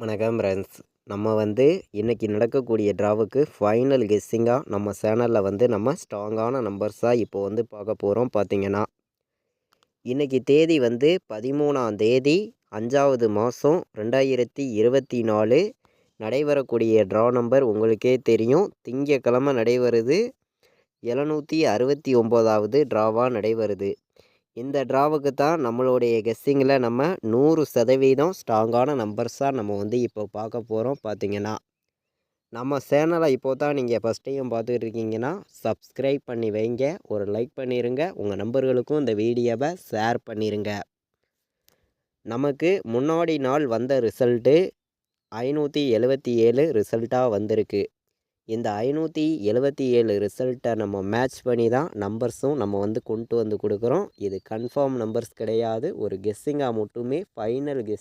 வணக்கம் ஃப்ரெண்ட்ஸ். நம்ம இன்றைக்கி நடக்கக்கூடிய ட்ராவுக்கு ஃபைனல் கெஸ்ஸிங்காக நம்ம சேனலில் நம்ம ஸ்ட்ராங்கான நம்பர்ஸாக இப்போ பார்க்க போகிறோம். பார்த்திங்கன்னா இன்றைக்கி தேதி 13ஆம் தேதி 5வது மாதம் 2024 நடைபெறக்கூடிய ட்ரா நம்பர் உங்களுக்கே தெரியும். திங்கக்கிழமை நடைபெறுது. 769வது ட்ராவாக நடைபெறுது. இந்த ட்ராவுக்கு தான் நம்மளுடைய கெஸ்ஸிங்கில் நம்ம 100% ஸ்ட்ராங்கான நம்பர்ஸாக நம்ம இப்போ பார்க்க போகிறோம். பார்த்திங்கன்னா நம்ம சேனலை இப்போ தான் நீங்கள் ஃபஸ்ட் டைம் பார்த்துட்டு இருக்கீங்கன்னா சப்ஸ்கிரைப் பண்ணி வைங்க, ஒரு லைக் பண்ணிடுங்க, உங்கள் நம்பர்களுக்கும் இந்த வீடியோவை ஷேர் பண்ணிடுங்க. நமக்கு முன்னாடி நாள் வந்த ரிசல்ட்டு 577 ரிசல்ட்டாக வந்திருக்கு. இந்த 577 ரிசல்ட்டை நம்ம மேட்ச் பண்ணி தான் நம்பர்ஸும் நம்ம கொண்டு கொடுக்குறோம். இது கன்ஃபார்ம் நம்பர்ஸ் கிடையாது, ஒரு கெஸ்ஸிங்காக மட்டுமே, ஃபைனல் கெஸ்